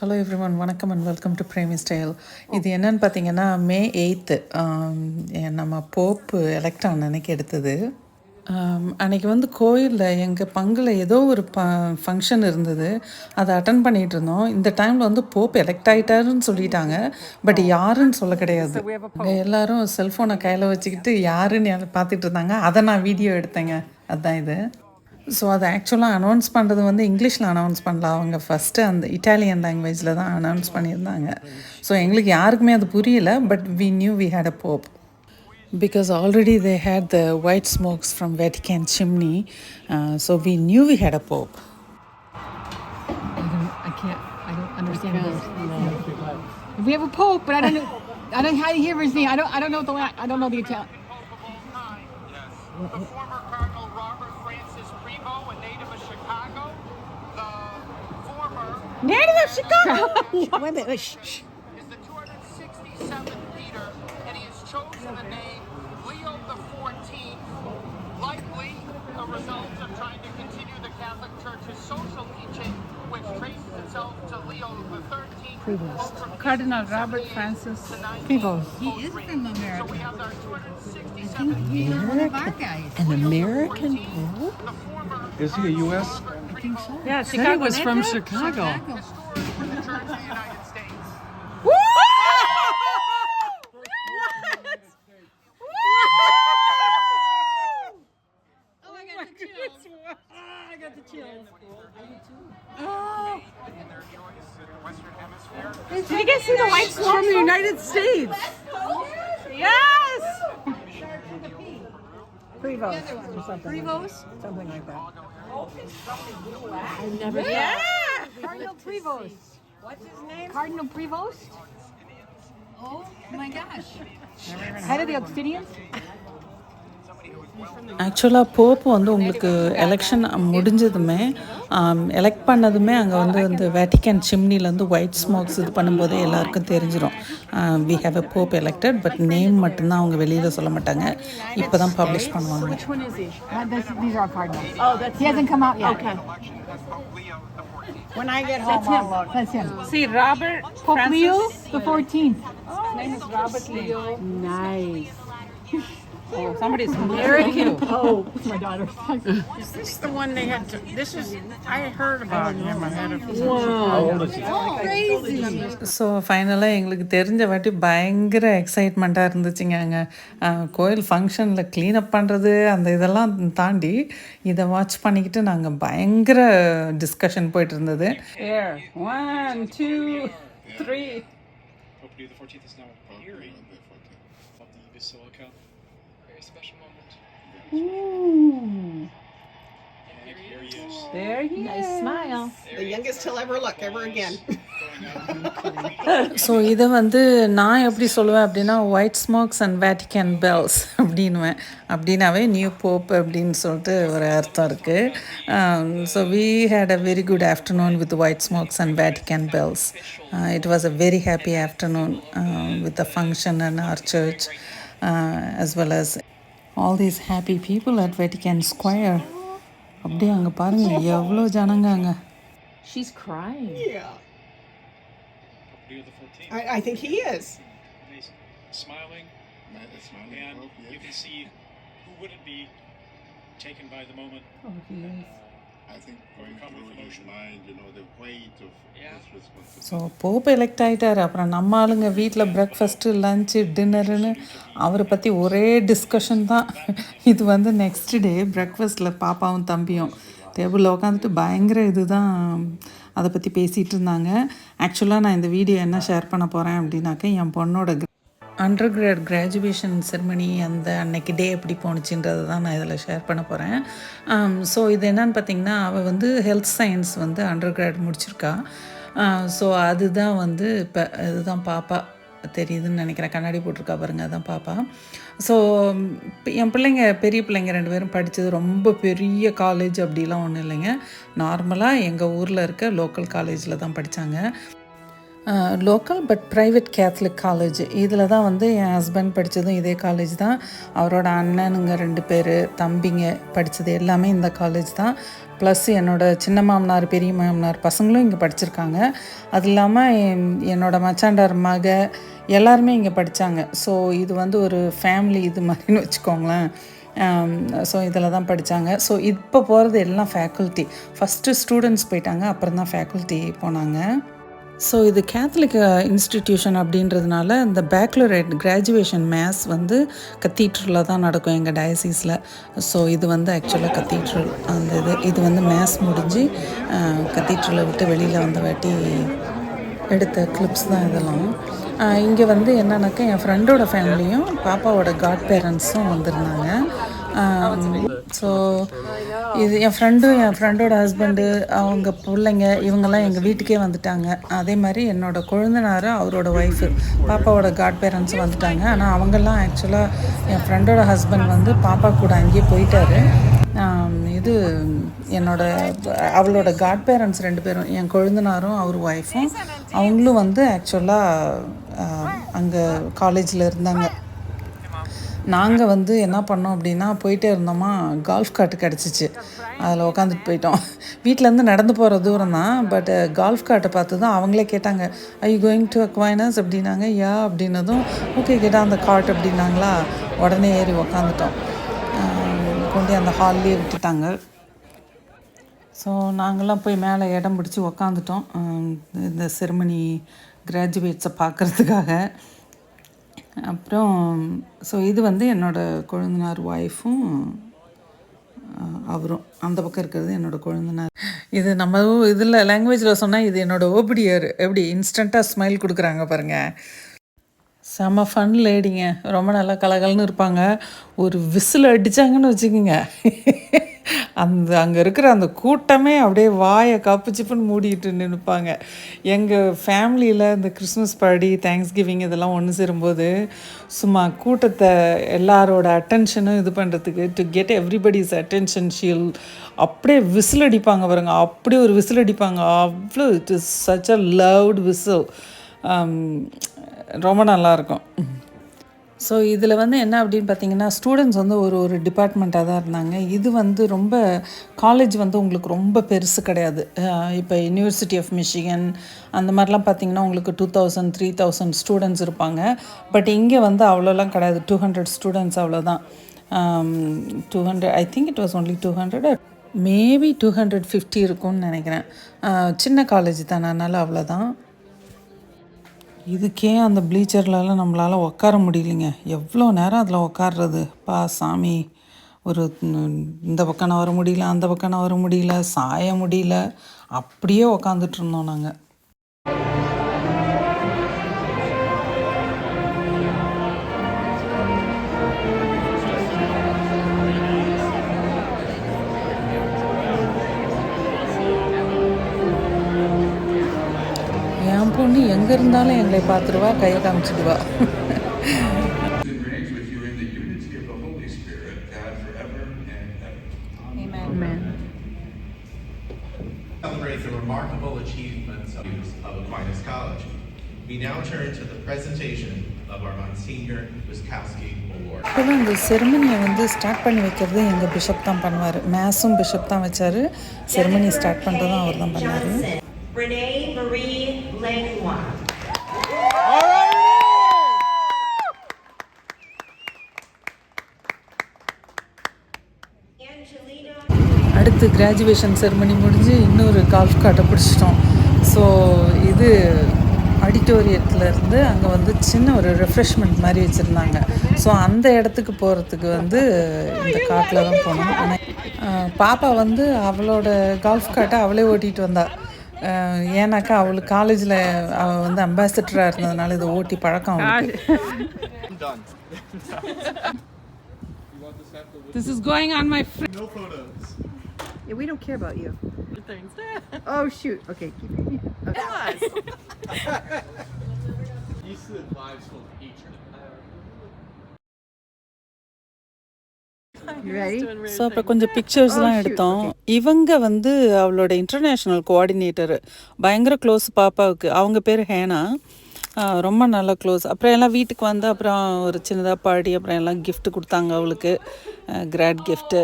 Hello everyone, வணக்கம் and welcome to Premi style. இது என்னன்னு பார்த்தீங்கன்னா, மே 8th நம்ம போப்பு எலெக்ட் ஆன அன்னைக்கு எடுத்தது. அன்றைக்கி வந்து கோயிலில் எங்கள் பங்கில் ஏதோ ஒரு ஃபங்க்ஷன் இருந்தது, அதை அட்டன் பண்ணிகிட்டு இருந்தோம். இந்த டைமில் வந்து போப் எலெக்ட் ஆகிட்டாருன்னு சொல்லிட்டாங்க, பட் யாருன்னு சொல்ல கிடையாது. அங்கே எல்லோரும் செல்ஃபோனை கையில் வச்சுக்கிட்டு யாருன்னு பார்த்துட்டு இருந்தாங்க. அதை நான் வீடியோ எடுத்தேங்க. அதுதான் இது. ஸோ அதை ஆக்சுவலாக அனௌன்ஸ் பண்ணுறது வந்து இங்கிலீஷில் அனௌன்ஸ் பண்ணலாம். அவங்க ஃபஸ்ட்டு அந்த இட்டாலியன் லாங்குவேஜில் தான் அனௌன்ஸ் பண்ணியிருந்தாங்க. ஸோ எங்களுக்கு யாருக்குமே அது புரியல, but we knew we had a pope because already they had the white smokes from Vatican chimney, so we knew we had a pope. I don't understand this. We have a pope, but I don't know how to hear his name. I don't know the Italian. The former Cardinal Robert Francis Prevost, a native of Chicago. The former Native of Chicago. Wait a minute. Is the 267th leader, and he has chosen the name Leo the 14th, likely a result of trying to continue the Catholic Church's social teaching, which traces itself to Leo the 13th. Prevost. Cardinal Robert Francis Prevost. He is from America. So we have our 267th He's one of our guys. An American pope? the former Is he a U.S.? I think so. Yeah, Chicago was from Chicago. historian for the Church of the United States. I got the chills. In their choice in the Western Hemisphere. Did you guys see the white smoke from the United States? Yes! Prevost or something. Prevost? Something like that. Yeah! Cardinal Prevost. What's his name? Cardinal Prevost? Oh my gosh. Head of the Obsidians? ஆக்சுவலாக pope வந்து உங்களுக்கு election முடிஞ்சதுமே elect பண்ணதுமே அங்கே வந்து இந்த Vatican சிம்னிலேருந்து white smokes இது பண்ணும்போதே எல்லாருக்கும் தெரிஞ்சிடும் we have a pope elected, but name மட்டும்தான் அவங்க வெளியில் சொல்ல மாட்டாங்க. இப்போ தான் பப்ளிஷ் பண்ணுவாங்க. Which one is he? These are all cardinals. Oh, that's He hasn't come out yet. Okay. Leo the 14th. When I get That's home, him. I'll look. That's him. See, Robert Pope Francis. Leo the 14th. His name is Robert Leo. Nice. Oh, somebody's American Pope. My daughter. Is this the one they had to? This is. I heard about him. I had a. How old is he? Crazy. So ஃபைனலாக எங்களுக்கு தெரிஞ்ச வாட்டி பயங்கர எக்ஸைட்மெண்ட்டாக இருந்துச்சுங்க. அங்கே கோயில் ஃபங்க்ஷனில் cleanup பண்ணுறது அந்த இதெல்லாம் தாண்டி இதை வாட்ச் பண்ணிக்கிட்டு நாங்கள் பயங்கர டிஸ்கஷன் போயிட்டு இருந்தது. Here. 1, 2, 3. Pope Leo the 14th is now appearing of the Basilica. Very special moment. Ooh. And here he is. There he Nice is. smile. The youngest he'll ever look ever again. So இதை வந்து நான் எப்படி சொல்லுவேன் அப்படின்னா, white smokes and Vatican bells அப்படின்னுவேன். அப்படின்னாவே new pope அப்படின்னு சொல்லிட்டு ஒரு அர்த்தம் இருக்குது. So we had a very good afternoon with white smokes and Vatican bells. It was a very happy afternoon with a function and our church, as well as all these happy people at Vatican Square. அப்படியே அங்கே பாருங்கள் எவ்வளோ ஜனங்க அங்கே. She's crying. Yeah. Pope Leo the 14th. I think he is. Amazing. Smiling. And you can see who wouldn't be taken by the moment. I think going through his mind, the weight of his responsibility. So Pope elect ஆகிட்டார். அப்புறம் நம்ம ஆளுங்க வீட்டில் breakfast lunch டின்னருன்னு அவரை பற்றி ஒரே discussion தான். இது வந்து நெக்ஸ்ட் டே பிரேக்ஃபாஸ்ட்டில் பாப்பாவும் தம்பியும் டேபிளில் உட்காந்துட்டு பயங்கர இது தான் அதை பற்றி பேசிகிட்டு இருந்தாங்க. ஆக்சுவலாக நான் இந்த வீடியோ என்ன ஷேர் பண்ண போகிறேன் அப்படின்னாக்க, என் பொண்ணோட அண்டர் கிராஜுவேஷன் செரிமனி அந்த அன்னைக்கு டே எப்படி போணுச்சுன்றது தான் நான் இதில் ஷேர் பண்ண போகிறேன். ஸோ இது என்னன்னு பார்த்திங்கன்னா, அவள் வந்து ஹெல்த் சயின்ஸ் வந்து அண்டர் கிராட் முடிச்சிருக்கா. ஸோ அதுதான் வந்து இப்போ இதுதான் பாப்பா தெரியுதுன்னு நினைக்கிறேன். கண்ணாடி போட்டிருக்கா பாருங்கள், அதுதான் பாப்பா. ஸோ என் பிள்ளைங்க பெரிய பிள்ளைங்க 2 பேரும் படித்தது ரொம்ப பெரிய காலேஜ் அப்படிலாம் ஒன்றும் இல்லைங்க. நார்மலாக எங்கள் ஊரில் இருக்க லோக்கல் காலேஜில் தான் படித்தாங்க. Local but private Catholic college. இதில் தான் வந்து என் ஹஸ்பண்ட் படித்ததும் இதே காலேஜ் தான். அவரோட அண்ணனுங்க 2 பேர், தம்பிங்க படித்தது எல்லாமே இந்த காலேஜ் தான். ப்ளஸ் என்னோடய சின்ன மாமனார், பெரிய மாமனார் பசங்களும் இங்கே படிச்சிருக்காங்க. அது இல்லாமல் என்னோடய மச்சாண்டார் மக எல்லாருமே இங்கே படித்தாங்க. ஸோ இது வந்து ஒரு ஃபேமிலி இது மாதிரின்னு வச்சுக்கோங்களேன். ஸோ இதில் தான் படித்தாங்க. ஸோ இப்போ போகிறது எல்லாம் ஃபேக்கல்ட்டி. ஃபஸ்ட்டு ஸ்டூடெண்ட்ஸ் போயிட்டாங்க, அப்புறம் தான் ஃபேக்கல்ட்டி போனாங்க. ஸோ இது கேத்தலிக் இன்ஸ்டிடியூஷன் அப்படின்றதுனால இந்த பேக்லரேட் கிராஜுவேஷன் மேத்ஸ் வந்து கத்தீட்ரலில் தான் நடக்கும் எங்கள் டயசிஸில். ஸோ இது வந்து ஆக்சுவலாக கத்தீட்ரல் அந்த இது வந்து மேத்ஸ் முடிஞ்சு கத்தீட்ரலை விட்டு வெளியில் வந்த வாட்டி எடுத்த கிளிப்ஸ் தான் இதெல்லாம். இங்கே வந்து என்னன்னாக்கா என் ஃப்ரெண்டோட ஃபேமிலியும் பாப்பாவோட காட் பேரண்ட்ஸும் வந்திருந்தாங்க. ஸோ இது என் ஃப்ரெண்டோட ஹஸ்பண்டு, அவங்க பிள்ளைங்க இவங்கெல்லாம் எங்கள் வீட்டுக்கே வந்துட்டாங்க. அதே மாதிரி என்னோடய கொழுந்தனார், அவரோட ஒய்ஃபு, பாப்பாவோட காட் பேரண்ட்ஸும் வந்துட்டாங்க. ஆனால் அவங்கெல்லாம் ஆக்சுவலாக என் ஃப்ரெண்டோட ஹஸ்பண்ட் வந்து பாப்பா கூட அங்கேயே போயிட்டாரு. இது அவளோட காட் பேரண்ட்ஸ் 2 பேரும், என் கொழுந்தனாரும் அவர் ஒய்ஃபும், அவங்களும் வந்து ஆக்சுவலாக அங்கே காலேஜில் இருந்தாங்க. நாங்கள் வந்து என்ன பண்ணோம் அப்படின்னா, போயிட்டே இருந்தோமா, கால்ஃப் கார்ட்டு கிடச்சிச்சு. அதில் உட்காந்துட்டு போயிட்டோம். வீட்டிலேருந்து நடந்து போகிற தூரம் தான். பட் கால்ஃப் கார்ட்டை பார்த்து தான் அவங்களே கேட்டாங்க, ஐ யூ கோயிங் டு அக்வைனஸ் அப்படின்னாங்க. யா அப்படின்னதும் ஓகே கேட்டால் அந்த கார்ட் அப்படின்னாங்களா, உடனே ஏறி உக்காந்துட்டோம். கொண்டு அந்த ஹால்லேயே விட்டுட்டாங்க. ஸோ நாங்கள்லாம் போய் மேலே இடம் பிடிச்சி உக்காந்துட்டோம் இந்த செரிமனி கிராஜுவேட்ஸை பார்க்குறதுக்காக. அப்புறம் ஸோ இது வந்து என்னோடய கொழுந்தனார் ஒய்ஃபும் அவரும், அந்த பக்கம் இருக்கிறது என்னோடய கொழுந்தனார். இது நம்ம இதில் லாங்குவேஜில் சொன்னால் இது என்னோடய ஓபிடியர். எப்படி இன்ஸ்டண்ட்டாக ஸ்மைல் கொடுக்குறாங்க பாருங்கள். செம ஃபன் லேடிங்க, ரொம்ப நல்லா கலகலன்னு இருப்பாங்க. ஒரு விசில் அடித்தாங்கன்னு வச்சுக்கோங்க, அங்கே இருக்கிற அந்த கூட்டமே அப்படியே வாயை கப்புச்சிப்புன்னு மூடிட்டு நின்றுப்பாங்க. எங்கள் ஃபேமிலியில் இந்த கிறிஸ்மஸ் பார்ட்டி, தேங்க்ஸ் கிவிங் இதெல்லாம் ஒன்று சேரும்போது சும்மா கூட்டத்தை எல்லாரோட அட்டென்ஷனும் இது பண்ணுறதுக்கு, to get everybody's attention Sheel அப்படியே விசில் அடிப்பாங்க பாருங்க. அப்படியே ஒரு விசில் அடிப்பாங்க. அவ்வளோ it is such a loud whistle. ரொம்ப நல்லாயிருக்கும். ஸோ இதில் வந்து என்ன அப்படின்னு பார்த்தீங்கன்னா, ஸ்டூடெண்ட்ஸ் வந்து ஒரு டிபார்ட்மெண்ட்டாக தான் இருந்தாங்க. இது வந்து ரொம்ப காலேஜ் வந்து உங்களுக்கு ரொம்ப பெருசு கிடையாது. இப்போ யூனிவர்சிட்டி ஆஃப் மிஷிகன் அந்த மாதிரிலாம் பார்த்தீங்கன்னா உங்களுக்கு 2000 3000 ஸ்டூடெண்ட்ஸ் இருப்பாங்க. பட் இங்கே வந்து அவ்வளோலாம் கிடையாது. 200 ஸ்டூடெண்ட்ஸ் அவ்வளோதான். 200 I think it was only 200, maybe 250 இருக்கும்னு நினைக்கிறேன். சின்ன காலேஜ் தான், அதனால் அவ்வளோதான். இதுக்கே அந்த ப்ளீச்சர்லலாம் நம்மளால் உட்கார முடியலைங்க. எவ்வளோ நேரம் அதில் உட்கார்றது சாமி. இந்த பக்கம் வர முடியல, அந்த பக்கம் வர முடியல, சாய முடியல, அப்படியே உக்காந்துட்டு இருந்தோம் நாங்கள். என் பொண்ணு எங்கே இருந்தாலும் எங்களை பார்த்துருவா, கையை காமிச்சிடுவா. Celebrate the remarkable achievements of Aquinas College. We now turn to the presentation of our Monsignor Wiskowski Award. இப்போதான் இந்த செரிமனியை வந்து ஸ்டார்ட் பண்ணி வைக்கிறது எங்கள் பிஷப் தான் பண்ணுவார். மேஸும் பிஷப் தான் வச்சார், செரிமனி ஸ்டார்ட் பண்ணுறதும் அவர் தான் பண்ணார். Renee Marie Langlois. அடுத்து கிராஜுவேஷன் செரிமனி முடிஞ்சு இன்னொரு கால்ஃப் கார்ட்டை பிடிச்சிட்டோம். ஸோ இது ஆடிட்டோரியத்தில் இருந்து அங்கே வந்து சின்ன ஒரு ரெஃப்ரெஷ்மெண்ட் மாதிரி வச்சுருந்தாங்க. ஸோ அந்த இடத்துக்கு போகிறதுக்கு வந்து இந்த காட்டில் தான் போனோம். ஆனால் பாப்பா வந்து அவளோட கால்ஃப் கார்ட்டை அவளே ஓட்டிகிட்டு வந்தா. ஏன்னாக்கா அவளுக்கு காலேஜில் அவள் வந்து அம்பாசிடராக இருந்ததுனால இதை ஓட்டி பழக்கம் அவளுக்கு. This is going on my fridge. No photos. Yeah, we don't care about you. Oh shoot. Okay, keep it. Okay. You ready? So அப்புறம் கொஞ்சம் பிக்சர்ஸ்லாம் எடுத்தோம். இவங்க வந்து அவளோட இன்டர்நேஷ்னல் கோஆர்டினேட்டரு, பயங்கர க்ளோஸ் பாப்பாவுக்கு. அவங்க பேர் ஹேனா. ரொம்ப நல்ல க்ளோஸ். அப்புறம் எல்லாம் வீட்டுக்கு வந்து அப்புறம் ஒரு சின்னதாக பாடி அப்புறம் எல்லாம் gift கொடுத்தாங்க அவளுக்கு, கிராட் கிஃப்ட்டு.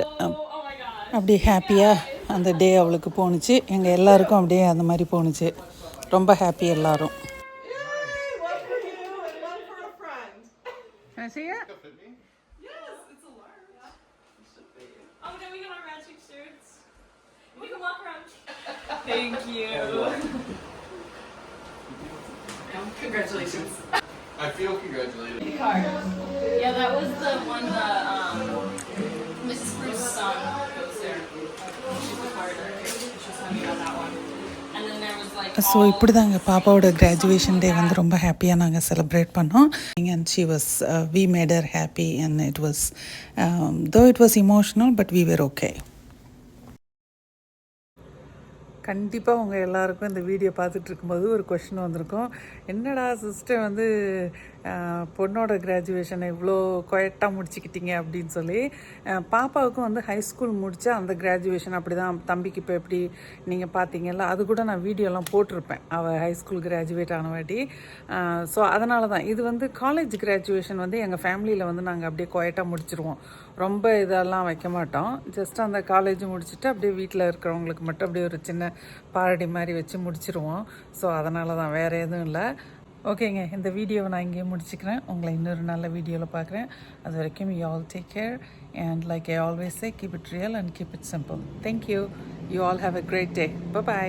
அப்படியே ஹாப்பியாக அந்த டே அவளுக்கு போணுச்சு. எங்கள் எல்லாருக்கும் அப்படியே அந்த மாதிரி போணுச்சு. ரொம்ப ஹாப்பி எல்லாரும். Can I see it? Oh no, we got our matching shirts. We can walk around. Thank you. Congratulations. I feel congratulated. The card. Yeah, that was the one that Mrs. Bruce's son goes there. She's the card. She's telling me about that one. And then there was like. So இப்படி தான் எங்கள் பாப்பாவோட graduation டே வந்து ரொம்ப ஹாப்பியாக நாங்கள் celebrate பண்ணோம். And she was we made her happy and it was though it was emotional but we were okay. கண்டிப்பாக உங்கள் எல்லாருக்கும் இந்த வீடியோ பார்த்துட்டு இருக்கும்போது ஒரு கொஷின் வந்திருக்கும், என்னடா சிஸ்டர் வந்து பொண்ணோட கிராஜுவேஷனை இவ்வளோ குவைட்டாக முடிச்சுக்கிட்டீங்க அப்படின்னு சொல்லி. பாப்பாவுக்கும் வந்து ஹை ஸ்கூல் முடித்தா அந்த கிராஜுவேஷன் அப்படி தான். தம்பிக்கு இப்போ எப்படி நீங்கள் பார்த்தீங்கல்ல, அது கூட நான் வீடியோலாம் போட்டிருப்பேன் அவள் ஹை ஸ்கூல் கிராஜுவேட் ஆனவாட்டி. ஸோ அதனால தான் இது வந்து காலேஜ் கிராஜுவேஷன் வந்து எங்கள் ஃபேமிலியில் வந்து நாங்கள் அப்படியே குவைட்டாக முடிச்சிருவோம். ரொம்ப இதெல்லாம் வைக்க மாட்டோம். ஜஸ்ட் அந்த காலேஜ் முடிச்சுட்டு அப்படியே வீட்டில் இருக்கிறவங்களுக்கு மட்டும் அப்படியே ஒரு சின்ன பாரடி மாதிரி வச்சு முடிச்சிருவோம். ஸோ அதனால தான், வேறு எதுவும் இல்லை. ஓகேங்க, இந்த வீடியோவை நான் இங்கேயே முடிச்சுக்கிறேன். உங்களை இன்னொரு நல்ல வீடியோவில் பார்க்குறேன். அது வரைக்கும் you all take care and like I always say, keep it real and keep it simple. Thank you. You all have a great day. By.